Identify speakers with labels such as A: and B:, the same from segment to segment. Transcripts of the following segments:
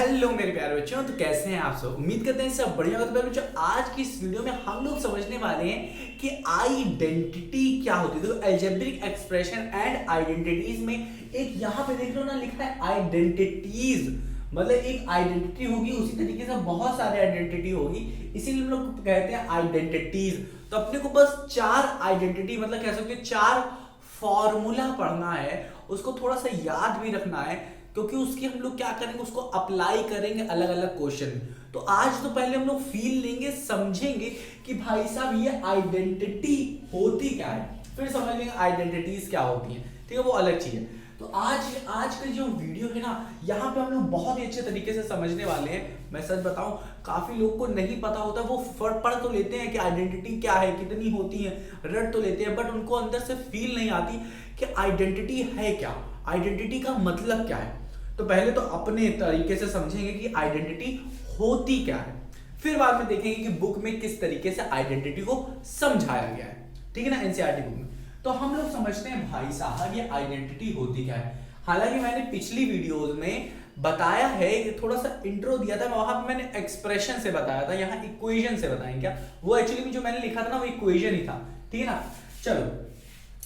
A: Hello मेरे प्यारे बच्चों, तो कैसे हैं आप सब। उम्मीद करते हैं सब बढ़िया होगा। तो बच्चों, आज की इस वीडियो में हम लोग समझने वाले हैं कि आइडेंटिटी क्या होती है। तो अलजेब्रिक एक्सप्रेशन एंड आइडेंटिटीज में एक यहाँ पे देख लो ना, लिखा है आइडेंटिटीज, मतलब एक आइडेंटिटी होगी, उसी तरीके से बहुत सारे आइडेंटिटी होगी, इसीलिए हम लोग कहते हैं आइडेंटिटीज। तो अपने को बस 4 आइडेंटिटी, मतलब कह सकते हैं 4 फॉर्मूला पढ़ना है, उसको थोड़ा सा याद भी रखना है, क्योंकि उसकी हम लोग क्या करेंगे, उसको अप्लाई करेंगे अलग अलग क्वेश्चन में। तो आज तो पहले हम लोग फील लेंगे, समझेंगे कि भाई साहब ये आइडेंटिटी होती क्या है, फिर समझ लेंगे आइडेंटिटीज क्या होती हैं। ठीक है, वो अलग चीज है। तो आज का जो वीडियो है ना, यहाँ पे हम लोग बहुत ही अच्छे तरीके से समझने वाले हैं। मैं सच बताऊं, काफी लोग को नहीं पता होता, वो पढ़ तो लेते हैं कि आइडेंटिटी क्या है, कितनी होती है, रट तो लेते हैं, बट उनको अंदर से फील नहीं आती कि आइडेंटिटी है क्या, आइडेंटिटी का मतलब क्या है। तो पहले तो अपने तरीके से समझेंगे कि आइडेंटिटी होती क्या है, फिर बाद में देखेंगे कि बुक में किस तरीके से आइडेंटिटी को समझाया गया है। ठीक है ना, एनसीईआरटी बुक में। तो हम लोग समझते हैं भाई साहब ये आइडेंटिटी होती क्या है। हालांकि मैंने पिछली वीडियोस में बताया है, थोड़ा सा इंट्रो दिया था, वहां पे मैंने एक्सप्रेशन से बताया था, यहाँ इक्वेशन से बताएं क्या। वो एक्चुअली जो मैंने लिखा था ना, वो इक्वेशन ही था। ठीक है ना, चलो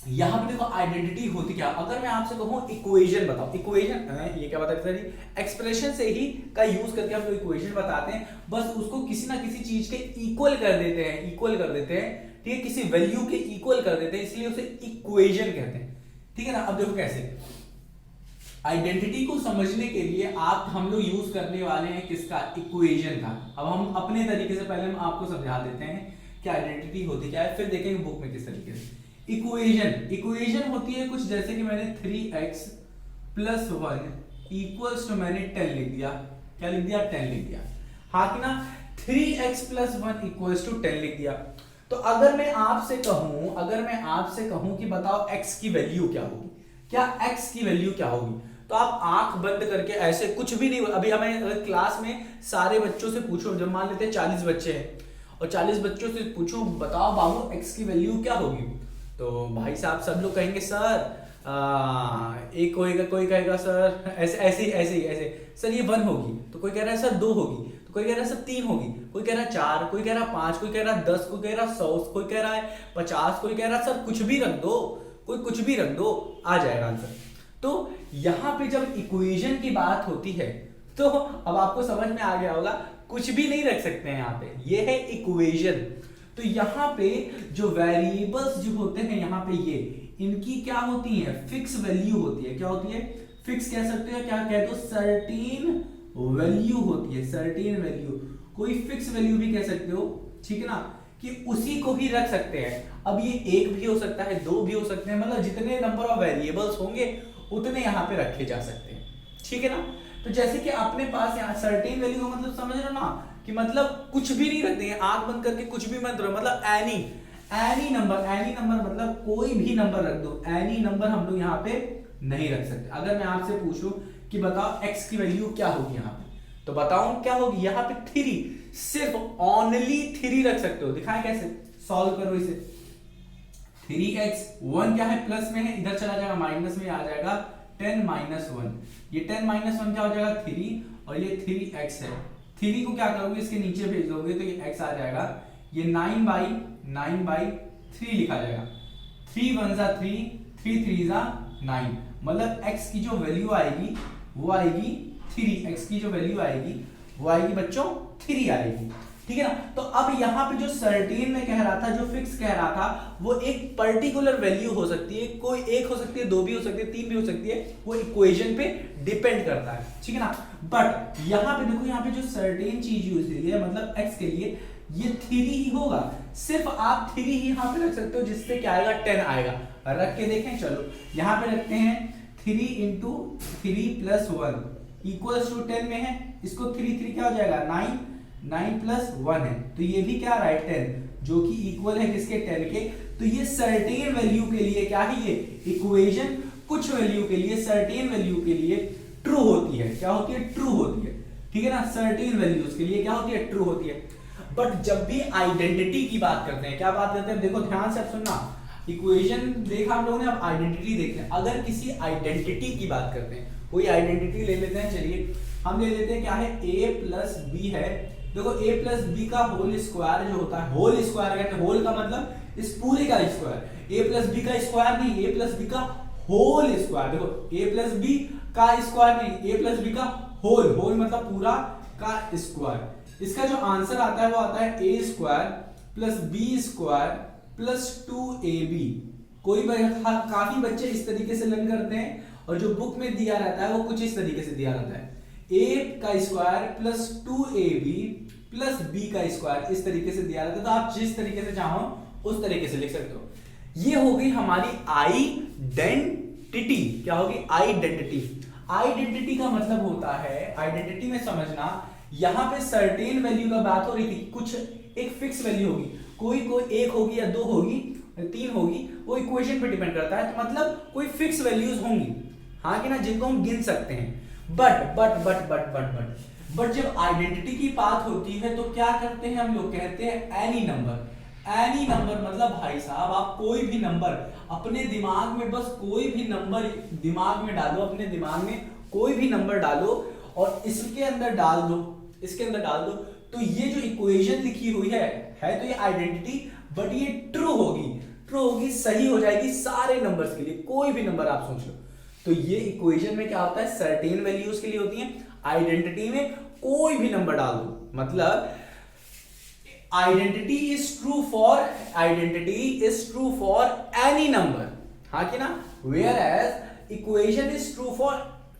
A: यहां पे देखो आइडेंटिटी होती क्या। अगर मैं आपसे कहूं इक्वेशन बताओ, इक्वेशन ये क्या बताते हैं, एक्सप्रेशन से ही का यूज करके हम लोग इक्वेशन बताते हैं, बस उसको किसी ना किसी चीज के इक्वल कर देते हैं, इक्वल कर देते हैं। ठीक है, किसी वैल्यू के इक्वल कर देते हैं, इसलिए उसे इक्वेशन कहते हैं। ठीक है ना, अब देखो कैसे आइडेंटिटी को समझने के लिए हम लोग यूज करने वाले हैं किसका, इक्वेशन का। अब हम अपने तरीके से पहले हम आपको समझा देते हैं कि आइडेंटिटी होती क्या है, फिर देखेंगे बुक में किस तरीके से। इक्वेशन होती है कुछ जैसे कि मैंने 3x + 1 इक्वल्स टू, मैंने 10 लिख दिया। क्या लिख दिया, 10 लिख दिया। हाँ कि ना, 3x + 1 इक्वल्स टू 10 लिख दिया। तो अगर मैं आपसे कहूं कि बताओ x की वैल्यू क्या होगी, क्या x की वैल्यू क्या होगी, तो आप आंख बंद करके ऐसे कुछ भी नहीं, अभी हमें क्लास में सारे बच्चों से पूछो, जब मान लेते हैं 40 बच्चे हैं और 40 बच्चों से पूछो बताओ बाबू x की वैल्यू क्या होगी, तो भाई साहब सब लोग कहेंगे सर एक कोई कहेगा सर ऐसे सर ये 1 होगी, तो कोई कह रहा है सर 2 होगी, तो कोई कह रहा है सर 3 होगी, कोई कह रहा है 4, कोई कह रहा है 5, कोई कह रहा है 10, कोई कह रहा है 100, कोई कह रहा है 50, कोई कह रहा है सर कुछ भी रख दो, कोई कुछ भी रख दो, आ जाएगा आंसर। तो यहाँ पे जब इक्वेशन की बात होती है, तो अब आपको समझ में आ गया होगा, कुछ भी नहीं रख सकते हैं यहाँ पे, ये है इक्वेशन। तो यहाँ पे जो वेरिएबल्स जो होते हैं, यहाँ पे ये इनकी क्या होती है, फिक्स वैल्यू होती है। क्या होती है, फिक्स कह सकते हो, क्या कह दो, सर्टेन वैल्यू होती है, सर्टेन वैल्यू, कोई फिक्स वैल्यू भी कह सकते हो। ठीक है ना, कि उसी को ही रख सकते हैं। अब ये 1 भी हो सकता है, 2 भी हो सकते हैं, मतलब जितने नंबर ऑफ वेरिएबल्स होंगे उतने यहाँ पे रखे जा सकते हैं। ठीक है ना, तो जैसे कि अपने पास यहाँ सर्टेन वैल्यू का मतलब समझ रहे हो ना, कि मतलब कुछ भी नहीं रख देंगे, आंख बंद करके कुछ भी मत रखो, मतलब एनी नंबर मतलब कोई भी नंबर रख दो, एनी नंबर हम लोग यहाँ पे नहीं रख सकते। अगर मैं आपसे पूछूं कि बताओ x की वैल्यू क्या होगी यहाँ पे, तो बताऊं क्या होगी, यहाँ पे 3, सिर्फ ओनली 3 रख सकते हो। दिखाएं कैसे, सॉल्व करो इसे। 3x 1 क्या है, प्लस में है, इधर चला जाएगा माइनस में आ जाएगा 10 - 1, ये 10 - 1 क्या हो जाएगा 3, और ये 3x है। 3 को क्या करोगे, इसके नीचे भेज दोगे तो ये x आ जाएगा, ये 9/3 लिखा जाएगा। 3 1 जा 3, 3 3 जा 9, मतलब x की जो वैल्यू आएगी वो आएगी 3, x की जो वैल्यू आएगी वो आएगी बच्चों 3 आएगी। ठीक है ना, तो अब यहाँ पे जो सर्टेन में कह रहा था, जो फिक्स कह रहा था, वो एक पर्टिकुलर वैल्यू हो सकती है, कोई एक हो सकती है, 2 भी हो सकती है, 3 भी हो सकती है, वो इक्वेशन पे डिपेंड करता है। ठीक है ना, बट यहाँ पे देखो, यहाँ पे जो सर्टेन चीज यूज हुई है, मतलब x के लिए ये 3 ही होगा, सिर्फ आप 3 ही यहाँ पे रख सकते हो, जिससे क्या आएगा 10 आएगा। रख के देखें, चलो यहाँ पे रखते हैं 3 × 3 + 1 इक्वल्स टू 10 में है, इसको 3 क्या हो जाएगा 9 + 1 है, तो ये भी क्या रहा है 10, जो कि इक्वल है किसके, 10 के। तो ये सर्टेन वैल्यू के लिए क्या है, ये इक्वेशन कुछ वैल्यू के लिए, सर्टेन वैल्यू के लिए ट्रू होती है। क्या होती है, ट्रू होती है। ठीक है ना, सर्टेन वैल्यूज के लिए क्या होती है, ट्रू होती है। बट जब भी आइडेंटिटी की बात करते हैं, क्या बात करते हैं, देखो ध्यान से सुनना, इक्वेशन देखा हम लोगों ने, अब आइडेंटिटी देखते हैं। अगर किसी आइडेंटिटी की बात करते हैं, कोई आइडेंटिटी ले लेते हैं, चलिए हम ले लेते हैं क्या है a प्लस बी है। देखो a प्लस बी का होल स्क्वायर जो होता है, होल स्क्वायर कहते हैं, होल का मतलब इस पूरे का स्क्वायर, a प्लस बी का स्क्वायर नहीं, a प्लस बी का होल स्क्वायर। देखो a प्लस बी का स्क्वायर नहीं, a प्लस बी का होल, होल मतलब पूरा का स्क्वायर। इसका जो आंसर आता है वो आता है a square plus B square plus 2ab। काफी बच्चे इस तरीके से लर्न करते हैं, और जो बुक में दिया रहता है वो कुछ इस तरीके से दिया रहता है, a का square plus 2ab plus b का स्क्वायर, इस तरीके से दिया रहता है। तो आप जिस तरीके से चाहो उस तरीके से लिख सकते हो। ये हो गई हमारी आइडेंटिटी। क्या होगी? आइडेंटिटी। आइडेंटिटी का मतलब होता है, आइडेंटिटी में समझना, यहां पे सर्टेन वैल्यू का बात हो रही थी, कुछ एक फिक्स वैल्यू होगी, कोई एक होगी या दो होगी, तीन होगी, वो इक्वेशन पे डिपेंड करता है। तो मतलब कोई फिक्स वैल्यूज होंगी, हाँ कि ना, जिनको हम गिन सकते हैं। बट जब आइडेंटिटी की बात होती है तो क्या करते हैं हम लोग? कहते हैं एनी नंबर। एनी नंबर मतलब भाई साहब आप कोई भी नंबर अपने दिमाग में, बस कोई भी नंबर दिमाग में डालो, अपने दिमाग में कोई भी नंबर डालो और इसके अंदर डाल दो, इसके अंदर डाल दो, तो ये जो इक्वेशन लिखी हुई है तो ये आइडेंटिटी, बट ये ट्रू होगी, सही हो जाएगी सारे नंबर्स के लिए, कोई भी नंबर आप सोच लो। तो ये इक्वेशन में क्या होता है? सर्टेन वैल्यूज के लिए होती है। आइडेंटिटी में कोई भी नंबर डाल दो, मतलब identity is true for any number, हाँ कि ना, whereas equation is true for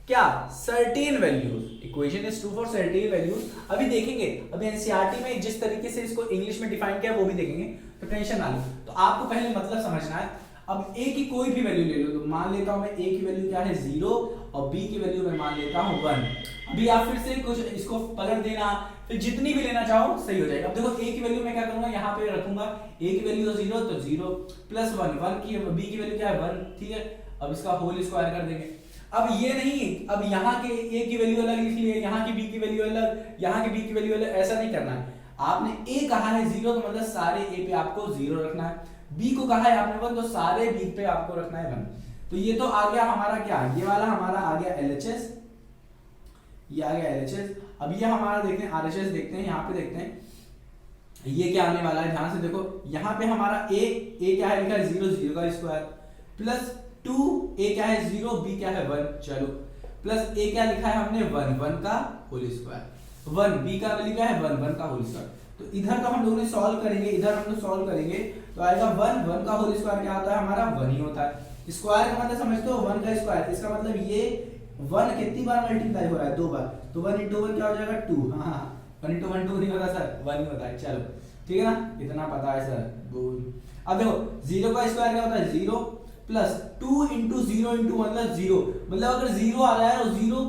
A: क्या? Certain values. Equation is true for certain values. अभी देखेंगे, अभी एनसीईआरटी में जिस तरीके से इसको इंग्लिश में डिफाइन किया वो भी देखेंगे, तो टेंशन ना लो। तो आपको पहले मतलब समझना है। अब a की कोई भी वैल्यू ले लो, तो मान लेता हूं मैं a की वैल्यू क्या है 0 और b की वैल्यू मैं मान लेता हूं 1। अभी आप फिर से कुछ इसको पलट देना, फिर जितनी भी लेना चाहो सही हो जाएगा। अब देखो a की वैल्यू मैं क्या करूंगा, यहाँ पे रखूंगा, a की वैल्यू 0 तो 0 प्लस 1 की, b की वैल्यू क्या है 1, ठीक है। अब इसका होल स्क्वायर कर देंगे। अब ये नहीं, अब यहाँ के a की वैल्यू अलग लिख लिए, यहाँ की b की वैल्यू अलग, यहाँ की b की वैल्यू अलग, ऐसा नहीं करना है। आपने a कहा है 0 तो मतलब सारे a पे आपको 0 रखना है, b को कहा है आपने 1 तो सारे b पे आपको रखना है 1। तो ये तो आ गया हमारा क्या, ये वाला हमारा आ गया LHS, ये आ गया LHS। अब ये हमारा देखते हैं RHS, देखते हैं यहाँ पे, देखते हैं ये क्या आने वाला है। ध्यान से देखो, यहाँ पे हमारा a क्या है लिखा है 0, 0 का स्क्वायर प्लस 2, a क्या है 0, b क्या है 1, चलो, प्लस a क्या लिखा है हमने 1, 1 का होल स्क्वायर, 1, b का वैल्यू क्या है 1, 1 का होल स्क्वायर। तो इधर तो हम लोगों ने सॉल्व करेंगे, इधर हम लोग सॉल्व करेंगे तो आएगा 1, 1 का होल स्क्वायर क्या होता है हमारा 1 ही होता है। स्क्वायर का मतलब समझते हो 1 का स्क्वायर, इसका मतलब ये 1 कितनी बार मल्टीप्लाई हो रहा है, 2 बार, तो 1 × 1 क्या हो जाएगा 2, हाँ 1 × 1 2 नहीं होता सर, 1 ही होता है। चलो ठीक है ना, इतना पता है सर, बोल। अब देखो 0 का स्क्वायर क्या होता है 0 प्लस 2 × 0 × मतलब 0, मतलब अगर 0 आ रहा है और 0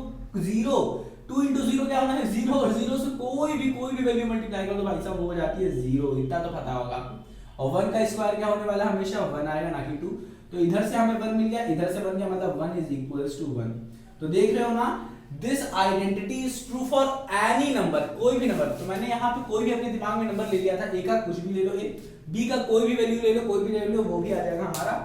A: 2 × 0 क्या होना है 0, और 0 से कोई भी वैल्यू मल्टीप्लाई करो तो भाई साहब वो हो जाती है 0, इतना तो पता होगा आपको। और 1 का स्क्वायर क्या होने वाला है, हमेशा 1 आएगा ना कि 2, तो इधर से हमें 1 मिल गया, इधर से 1 गया, मतलब 1 = 1। तो देख रहे हो ना, this identity is true for any number, कोई भी नंबर। तो मैंने यहाँ पे कोई भी अपने दिमाग में नंबर ले लिया था, a का कुछ भी ले लो, b का कोई भी वैल्यू ले लो, कोई भी ले लो, वो भी आ जाएगा हमारा,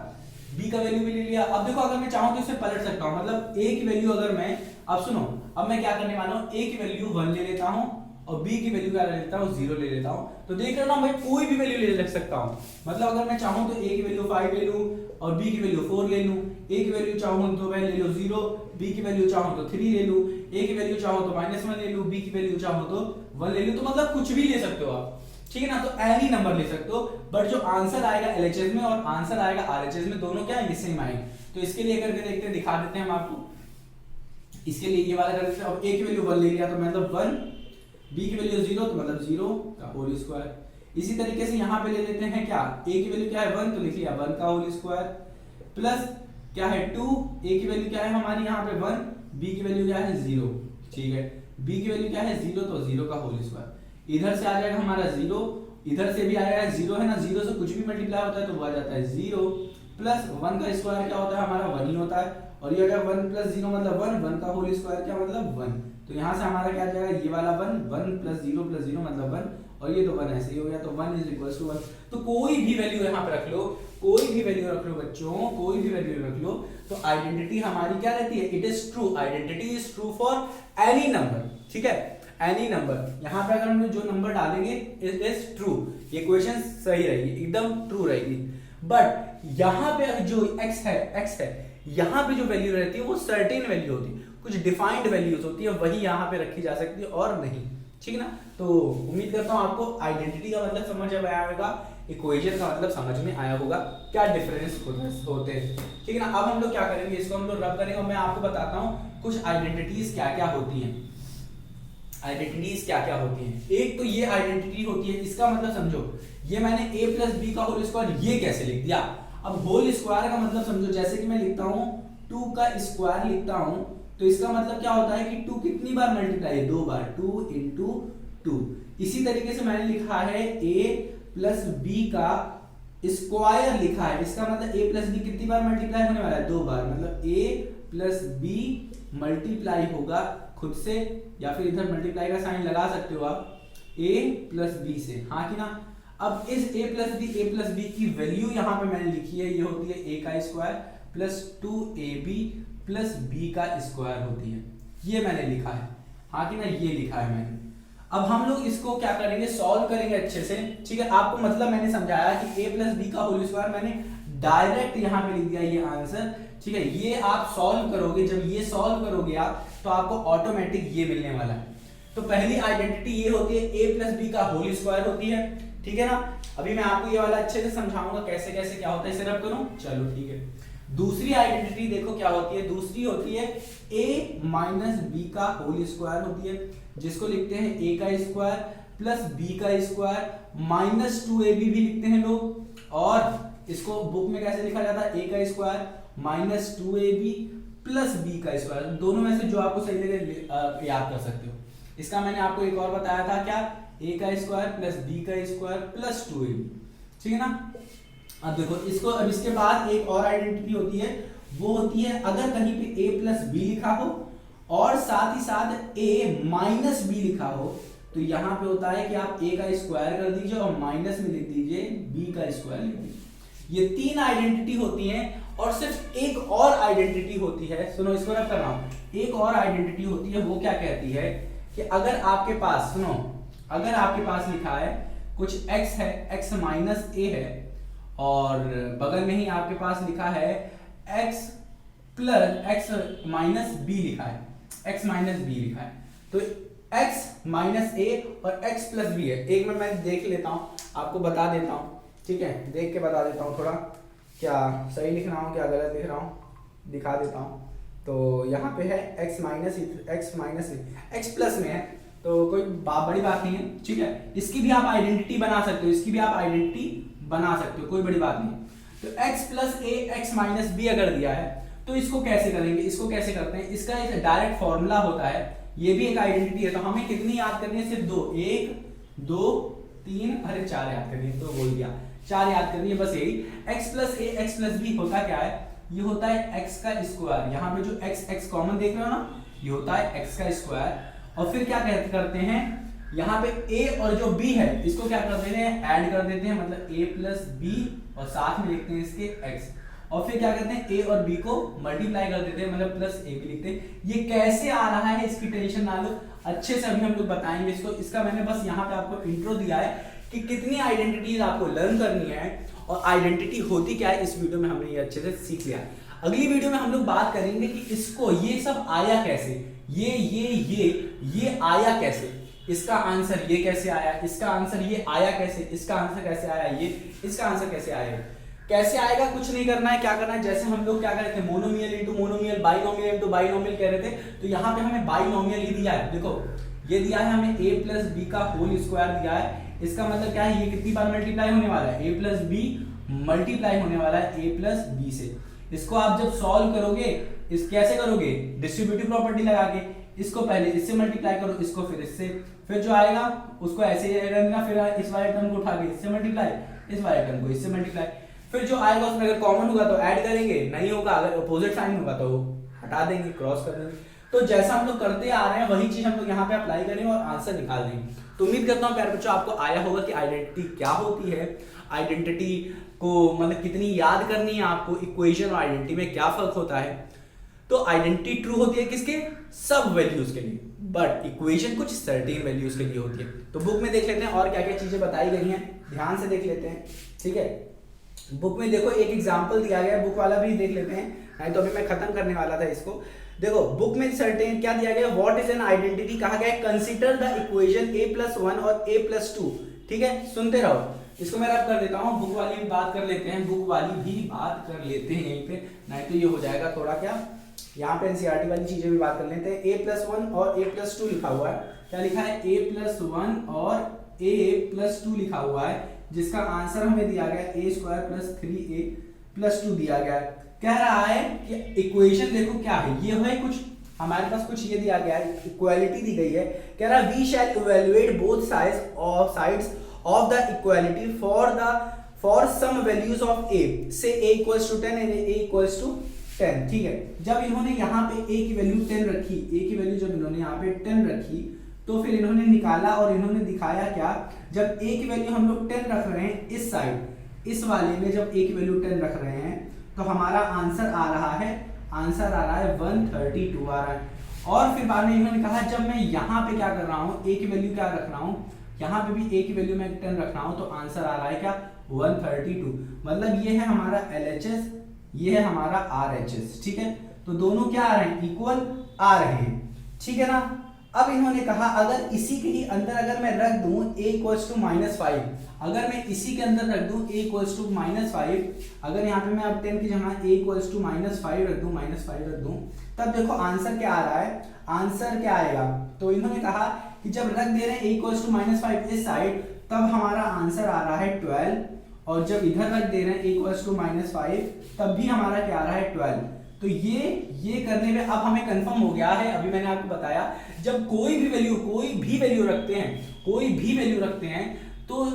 A: b का वैल्यू भी ले लिया। अब देखो अगर मैं चाहूं तो इसे पलट सकता हूं, मतलब a की वैल्यू अगर मैं, अब सुनो, अब मैं क्या करने वाला हूं, a की वैल्यू 1 ले लेता हूं और b की वैल्यू क्या ले लेता हूं 0 ले लेता हूं। तो देख रहे हो ना, मैं कोई भी वैल्यू ले सकता हूं, मतलब अगर मैं चाहूं तो a की वैल्यू 5 ले लूं और b की वैल्यू 4 ले लूं, a की वैल्यू चाहूं तो मैं ले लूं 0, b की वैल्यू चाहूं तो 3 ले लूं, a की वैल्यू चाहूं तो -1 ले लूं, b की वैल्यू चाहूं तो 1 ले लूं, तो मतलब कुछ भी ले सकते हो आप, ठीक है ना। तो एनी नंबर ले सकते हो, बट जो आंसर आएगा LHS में और आंसर आएगा RHS में, दोनों क्या है सेम आएंगे। तो इसके लिए करके देखते हैं, दिखा देते हैं हम आपको। इसके लिए ये वाला कर देते हैं। अब a की वैल्यू 1 ले लिया तो मतलब 1, b की वैल्यू 0 तो मतलब 0 का होल स्क्वायर। इसी तरीके से यहाँ पे ले लेते हैं क्या, a की वैल्यू क्या है 1 तो लिख लिया 1 का होल स्क्वायर प्लस क्या है 2, a की वैल्यू क्या है हमारी यहाँ पे 1, b की वैल्यू क्या है 0, ठीक है, b की वैल्यू क्या है 0 तो 0 का होल स्क्वायर। इधर से आ जाएगा हमारा 0, इधर से भी आएगा 0 है ना, 0 से कुछ भी मल्टीप्लाई होता है तो वो आ जाता है 0 प्लस 1 का स्क्वायर क्या होता है हमारा 1 ही होता है, और ये अगर 1 + 0 मतलब 1, 1 का होल स्क्वायर क्या मतलब 1। तो यहाँ से हमारा क्या आ जाएगा, ये वाला 1, 1 + 0 + 0 मतलब 1, और ये तो 1 ऐसे ही हो गया, तो 1 = 1। तो कोई भी वैल्यू यहाँ पे रख लो, कोई भी वैल्यू रख लो बच्चों, कोई भी वैल्यू रख लो, तो आइडेंटिटी हमारी क्या रहती है, it is true, identity is true for any number, ठीक है, एनी नंबर। यहाँ पे अगर हम जो नंबर डालेंगे इट इज ट्रू, ये क्वेश्चन सही रहेगी, एकदम ट्रू रहेगी। बट यहाँ पे जो x है, यहाँ पे जो वैल्यू रहती है वो सर्टेन वैल्यू होती है, कुछ डिफाइंड वैल्यूज होती है, वही यहाँ पे रखी जा सकती है और नहीं, ठीक है ना। तो उम्मीद करता हूँ आपको आइडेंटिटी का मतलब समझ आया होगा, इक्वेशन का मतलब समझ में आया होगा, क्या डिफरेंस होते हैं, ठीक है ना। अब हम लोग क्या करेंगे, इसको हम लोग रब करेंगे और मैं आपको बताता हूँ कुछ आइडेंटिटीज क्या क्या होती हैं। आइडेंटिटीज क्या क्या होती हैं, एक तो ये आइडेंटिटी होती है, इसका मतलब समझो, ये मैंने a प्लस बी का होल स्क्वायर ये कैसे लिख दिया। अब होल स्क्वायर का मतलब समझो, जैसे कि मैं लिखता हूँ 2 का स्क्वायर लिखता हूँ, तो इसका मतलब क्या होता है कि 2 कितनी बार मल्टीप्लाई है, 2 बार, 2 इंटू 2। इसी तरीके से मैंने लिखा है a प्लस बी का स्क्वायर लिखा है, इसका मतलब a प्लस बी कितनी बार मल्टीप्लाई होने वाला है, 2 बार, मतलब a प्लस बी मल्टीप्लाई होगा खुद से, या फिर इधर मल्टीप्लाई का साइन लगा सकते हो आप, a प्लस बी से, हाँ कि ना। अब इस a प्लस बी की वैल्यू यहाँ पे मैंने लिखी है, ये होती है a का square plus 2ab plus b का स्क्वायर होती है, ये मैंने लिखा है, हाँ कि ना, ये लिखा है मैंने। अब हम लोग इसको क्या करेंगे, सॉल्व करेंगे अच्छे से, ठीक है। आपको मतलब मैंने समझाया कि a प्लस बी का होल स्क्वायर मैंने डायरेक्ट यहाँ पे लिख दिया ये आंसर, ठीक है। ये आप सॉल्व करोगे, जब ये सॉल्व करोगे आप, तो आपको ऑटोमेटिक ये मिलने वाला है। तो पहली आइडेंटिटी ये होती है, a प्लस बी का होल स्क्वायर होती है, ठीक है ना। अभी मैं आपको ये वाला अच्छे से समझाऊंगा कैसे कैसे क्या होता है, इसे रब करूं, चलो ठीक है। दूसरी आइडेंटिटी देखो क्या होती है, दूसरी होती है a माइनस बी का होल स्क्वायर होती है, जिसको लिखते हैं a का स्क्वायर प्लस b का स्क्वायर माइनस 2ab भी लिखते हैं लोग, और इसको बुक में कैसे लिखा जाता है, a का square minus 2ab plus b का स्क्वायर, दोनों में से जो आपको सही लगे याद कर सकते हो। इसका मैंने आपको एक और बताया था, क्या, a का स्क्वायर प्लस b का स्क्वायर प्लस 2ab, ठीक है ना। अब देखो इसको, अब इसके बाद एक और आइडेंटिटी होती है, वो होती है अगर कहीं पे a प्लस बी लिखा हो और साथ ही साथ a माइनस बी लिखा हो, तो यहाँ पे होता है कि आप a का स्क्वायर कर दीजिए और माइनस में लिख दीजिए b का स्क्वायर लिख दीजिए। ये 3 आइडेंटिटी होती हैं, और सिर्फ एक और आइडेंटिटी होती है, सुनो इसको रख कर रहा हूं, एक और आइडेंटिटी होती है, वो क्या कहती है कि अगर आपके पास, सुनो, अगर आपके पास लिखा है कुछ x है, x माइनस a है, और बगल में ही आपके पास लिखा है x plus x minus b लिखा है, x माइनस b लिखा है, तो x माइनस a और x प्लस b है। एक मिनट मैं देख लेता हूं, आपको बता देता हूं, ठीक है, देख के बता देता हूं थोड़ा क्या सही लिख रहा हूं क्या गलत लिख रहा हूं, दिखा देता हूं। तो यहाँ पे है x माइनस x प्लस में है, तो कोई बड़ी बात नहीं है, ठीक है। इसकी भी आप आइडेंटिटी बना सकते हो, इसकी भी आप आइडेंटिटी बना सकते हो, कोई बड़ी बात नहीं। तो x plus a x minus b अगर दिया है, तो इसको कैसे करेंगे, इसको कैसे करते हैं, इसका एक डायरेक्ट फॉर्मूला होता है, ये भी एक आइडेंटिटी है। तो हमें कितनी याद करनी है, सिर्फ 2, 1 2 3, अरे 4 याद करनी है, तो बोल दिया 4 याद करनी है, बस यही। x plus a x plus b होता क्या है, ये होता है x का स्क्वायर, यहाँ पे जो x कॉमन देख रहे हो ना, ये होता है x का स्क्वायर, और फिर क्या करते हैं, यहाँ पे a और जो b है इसको क्या कर देते हैं, ऐड कर देते हैं, मतलब a प्लस b, और साथ में लिखते हैं इसके x, और फिर क्या करते हैं a और b को मल्टीप्लाई कर देते हैं, मतलब प्लस a b लिखते हैं। ये कैसे आ रहा है इसकी टेंशन ना लो, अच्छे से अभी हम लोग बताएंगे इसको। इसका मैंने बस यहाँ पे आपको इंट्रो दिया है कि कितनी आइडेंटिटीज आपको लर्न करनी है और आइडेंटिटी होती क्या है, इस वीडियो में हमने ये अच्छे से सीख लिया। अगली वीडियो में हम लोग बात करेंगे कि इसको, ये सब आया कैसे, ये आया कैसे, इसका आंसर ये कैसे आया, इसका आंसर ये आया कैसे, इसका आंसर कैसे आया, ये इसका आंसर कैसे आएगा, कैसे आएगा, कुछ नहीं करना है, क्या करना है, जैसे हम लोग क्या कर रहे थे, monomial into monomial, binomial into binomial कह रहे थे, तो यहाँ पे हमें बाइनोमियल ही दिया है। देखो ये दिया है हमें a प्लस बी का होल स्क्वायर दिया है, इसका मतलब क्या है, ये कितनी बार मल्टीप्लाई होने वाला है, a प्लस बी मल्टीप्लाई होने वाला है a प्लस बी से। इसको आप जब सॉल्व करोगे, इस कैसे करोगे, डिस्ट्रीब्यूटिव प्रॉपर्टी लगा के, इसको पहले इससे मल्टीप्लाई करो, इसको फिर इससे, फिर जो आएगा उसको ऐसे ही रहना, फिर इस वाले टर्म को उठा के इससे मल्टीप्लाई, इस वाले टर्म को इससे मल्टीप्लाई, फिर जो आएगा उसमें अगर कॉमन होगा तो ऐड करेंगे, नहीं होगा अगर अपोजिट साइन होगा तो हटा देंगे, क्रॉस कर देंगे। तो जैसा हम लोग करते आ रहे हैं वही चीज हम लोग यहाँ पे अप्लाई करेंगे और आंसर निकाल देंगे। तो उम्मीद करता हूँ प्यारे बच्चों आपको आया होगा कि आइडेंटिटी क्या होती है, आइडेंटिटी को मतलब कितनी याद करनी है आपको, इक्वेशन और आइडेंटिटी में क्या फर्क होता है। तो आइडेंटिटी ट्रू होती है किसके, सब वैल्यूज के लिए, बट इक्वेशन कुछ सर्टेन वैल्यूज के लिए होती है। तो बुक में देख लेते हैं और क्या क्या चीजें बताई गई हैं, ध्यान से देख लेते हैं, ठीक है। बुक में देखो एक एग्जांपल दिया गया है, बुक वाला भी देख लेते हैं, नहीं तो अभी मैं खत्म करने वाला था इसको। देखो बुक में सर्टेन क्या दिया गया, व्हाट इज एन आइडेंटिटी, कहा गया है कंसीडर द इक्वेशन a+1 और a+2, ठीक है, सुनते रहो। इसको मैं रब कर देता हूँ, बुक वाली भी बात कर लेते हैं, बुक वाली भी बात कर लेते हैं यहीं पे, नहीं तो ये हो जाएगा थोड़ा क्या, यहाँ पे एनसीईआरटी वाली चीजें भी बात कर लेते हैं। a+1 और a+2 लिखा हुआ है, क्या लिखा है, a+1 और a+2 लिखा हुआ है, जिसका आंसर हमें दिया गया a² + 3a+2 दिया गया है। कह रहा है कि इक्वेशन देखो क्या है, ये है कुछ हमारे पास कुछ ये दिया गया है, इक्वालिटी दी गई है। कह रहा है we shall evaluate both sides of the equality for some values of a, से a = 10 एंड a = 10, ठीक है। जब इन्होंने यहाँ पे a की वैल्यू 10 रखी, a की वैल्यू जब इन्होंने यहाँ पे 10 रखी, तो फिर इन्होंने निकाला और इन्होंने दिखाया क्या, जब a की वैल्यू हम लोग 10 रख रहे हैं इस साइड, इस वाले में जब a की वैल्यू 10 रख रहे हैं, तो हमारा आंसर आ रहा है 132 आ रहा है। और फिर बाद में इन्होंने कहा जब मैं यहाँ पे क्या कर रहा हूँ, a की वैल्यू क्या रख रहा हूँ, यहाँ पे भी a की वैल्यू मैं 10 रख रहा हूँ, तो आंसर आ रहा है क्या, 132। मतलब ये है हमारा LHS, ये है हमारा RHS, ठीक है। तो दोनों क्या आ रहे हैं, इक्वल आ रहे हैं, ठीक है ना। अब इन्होंने कहा अगर इसी के ही अंदर अगर मैं रख दूं a = -5, अगर मैं इसी के अंदर रख दूं a = -5, अगर यहाँ पे मैं अब 10 की जगह a = -5 रख दूं, -5 रख दूं, तब देखो आंसर क्या आ रहा है, आंसर क्या आएगा। तो इन्होंने कहा कि जब रख दे रहे हैं a = -5 इस साइड, तब हमारा आंसर आ रहा है 12, और जब इधर रख दे रहे हैं a = -5, तब भी हमारा क्या आ रहा है 12। तो ये करने में अब हमें कंफर्म हो गया है, अभी मैंने आपको बताया जब कोई भी वैल्यू रखते हैं तो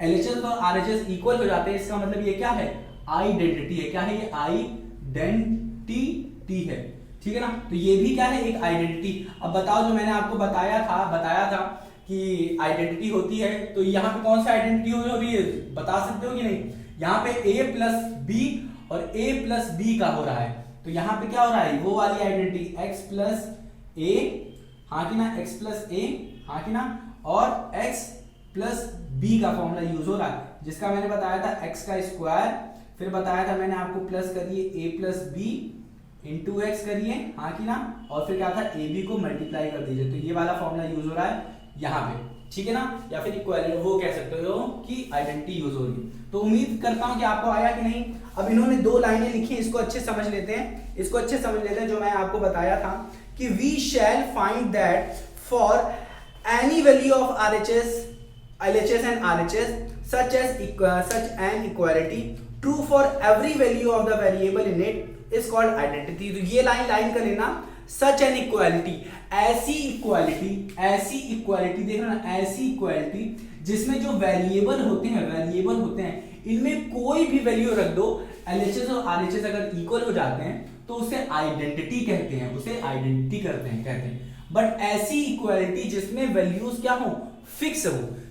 A: LHS और RHS इक्वल हो जाते हैं। इसका मतलब ये क्या है, आइडेंटिटी है, क्या है ये, आइडेंटिटी है, ठीक है ना। तो ये भी क्या है, एक आइडेंटिटी। अब बताओ जो मैंने आपको बताया था कि आइडेंटिटी होती है, तो यहाँ पे कौन सा आइडेंटिटी हो रही है, बता सकते हो कि नहीं। यहाँ पे a+b और a+b का हो रहा है, तो यहाँ पे क्या हो रहा है, वो वाली आइडेंटिटी x+a, हाँ कि ना, x+a, हाँ कि ना, और x+b का फॉर्मूला यूज हो रहा है, जिसका मैंने बताया था x², फिर बताया था मैंने आपको प्लस करिए a+b इंटू x करिए, हाँ कि ना, और फिर क्या था, ab को मल्टीप्लाई कर दीजिए। तो ये वाला फॉर्मूला यूज हो रहा है यहाँ पे, ठीक है ना, या फिर इक्वालिटी वो कह सकते हो कि आइडेंटिटी यूज हो रही है। तो उम्मीद करता हूं कि आपको आया कि नहीं। अब इन्होंने 2 लाइनें लिखी, इसको अच्छे समझ लेते हैं, जो मैं आपको बताया था कि we shall find that for any value of LHS and RHS such an equality true for every value of the variable in it is called identity। तो ये लाइन कर लेना, सच एन इक्वालिटी, ऐसी इक्वालिटी देखना, ऐसी equality जिसमें जो variable होते हैं इनमें कोई भी वैल्यू रख दो, LHS और RHS अगर इक्वल हो जाते हैं तो उसे आइडेंटिटी कहते हैं, उसे आइडेंटिटी कहते हैं। बट ऐसी इक्वालिटी जिसमें वैल्यूज क्या हो,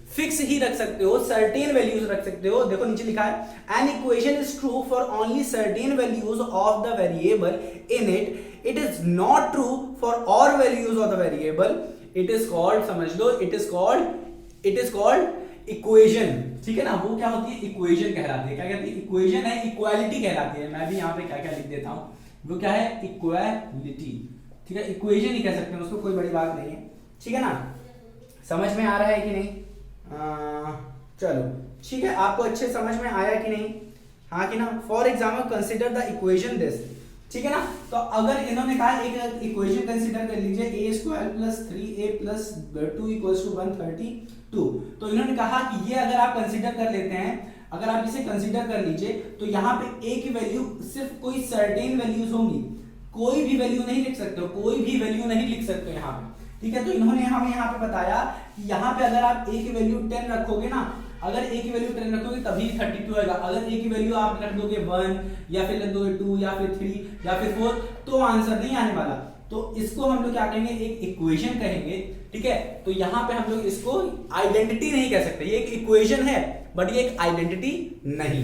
A: फिक्स ही रख सकते हो, सर्टेन वैल्यूज रख सकते हो। देखो नीचे लिखा है, an equation is true for only certain values of the variable in it, it is not true for all values of the variable, it is called, समझ लो, इट इज कॉल्ड इक्वेशन, ठीक है ना। वो क्या होती है, इक्वेशन कहलाती है, क्या कहती है, इक्वेशन है, इक्वालिटी कहलाती है। मैं भी यहाँ पे क्या क्या लिख देता हूँ, वो क्या है, इक्वालिटी, ठीक है, इक्वेशन ही कह सकते हैं उसको, कोई बड़ी बात नहीं है, ठीक है ना। समझ में आ रहा है कि नहीं, चलो ठीक है, आपको अच्छे समझ में आया कि नहीं, हाँ कि ना। For example consider the equation this, ठीक है ना। तो अगर इन्होंने कहा एक इक्वेशन कंसीडर कर लीजिए, a² + 3a+2 = 132, तो इन्होंने कहा कि ये अगर आप कंसीडर कर लेते हैं, अगर आप इसे कंसीडर कर लीजिए, तो यहाँ पे a की वैल्यू सिर्फ कोई सर्टेन वैल्यूज होंगी, कोई भी वैल्यू नहीं लिख सकते, यहाँ पे, ठीक है। तो इन्होंने हमें यहाँ पे बताया कि यहाँ पे अगर आप a की वैल्यू 10 रखोगे ना, अगर a की वैल्यू 10 रखोगे तभी 32 आएगा। अगर a की वैल्यू आप रख दोगे 1 या फिर रख दोगे 2 या फिर 3 या फिर 4, तो आंसर नहीं आने वाला। तो इसको हम लोग क्या कहेंगे, एक इक्वेशन कहेंगे, ठीक है। तो यहाँ पे हम लोग इसको आइडेंटिटी नहीं कह सकते, ये एक इक्वेशन है बट ये एक आइडेंटिटी नहीं,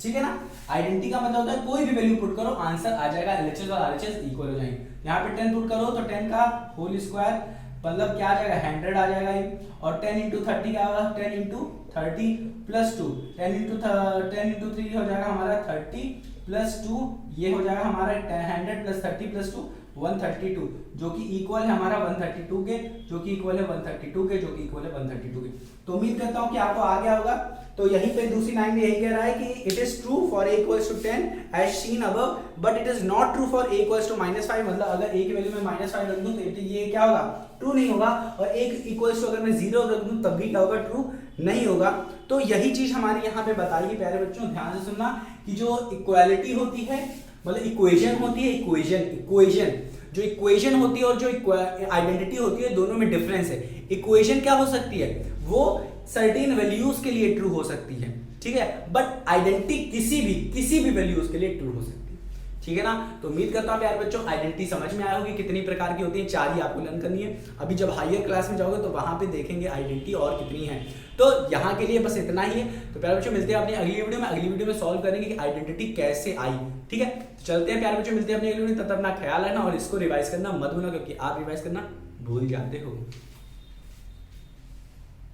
A: ठीक है ना। आइडेंटिटी का मतलब होता है कोई भी वैल्यू पुट करो आंसर आ जाएगा, एलएचएस और आरएचएस इक्वल हो जाएंगे। यहाँ पे 10 पुट करो तो 10 का होल स्क्वायर मतलब क्या आ जाएगा 100 आ जाएगा ये, और 10 इंटू 30 क्या होगा 10 इंटू 30 प्लस 2, 10 इंटू 3 हो जाएगा हमारा 30 प्लस 2, ये हो जाएगा हमारा 100 प्लस 30 प्लस 2 132, जो कि इक्वल है हमारा 132 के, जो कि इक्वल है 132 के, जो कि इक्वल है 132 के। तो उम्मीद करता हूं कि आपको आ गया होगा। तो यहीं पे दूसरी लाइन में यही कह रहा है कि it is true for a equals to 10 as seen above but it is not true for a equals to -5, मतलब अगर a की वैल्यू में -5 रख दूं तो ये क्या होगा ट्रू नहीं होगा, और a इक्वल्स टू अगर मैं 0 रख दूं तब भी क्या होगा ट्रू नहीं होगा। तो यही चीज हमारे यहाँ पे बताई है प्यारे बच्चों, ध्यान से सुनना कि जो इक्वालिटी होती है मतलब इक्वेशन होती है, इक्वेशन जो इक्वेशन होती है और जो आइडेंटिटी होती है दोनों में डिफरेंस है। इक्वेशन क्या हो सकती है वो सर्टेन वैल्यूज के लिए ट्रू हो सकती है, ठीक है, बट आइडेंटिटी किसी भी वैल्यूज के लिए ट्रू हो सकती है, ठीक है ना। तो उम्मीद करता हूं यार बच्चों आइडेंटिटी समझ में आया होगी, कितनी प्रकार की होती है, 4 ही आपको लर्न करनी है। अभी जब हायर क्लास में जाओगे तो वहां पे देखेंगे आइडेंटिटी और कितनी है। तो यहाँ के लिए बस इतना ही है। तो प्यारे बच्चों मिलते हैं अपनी अगली वीडियो में सॉल्व करेंगे कि आइडेंटिटी कैसे आई, ठीक है। तो चलते हैं प्यारे बच्चों, मिलते हैं अपनी अगली वीडियो में, तब तक अपना ख्याल रखना और इसको रिवाइज करना मत भूलना, क्योंकि आप रिवाइज करना भूल जाते हो।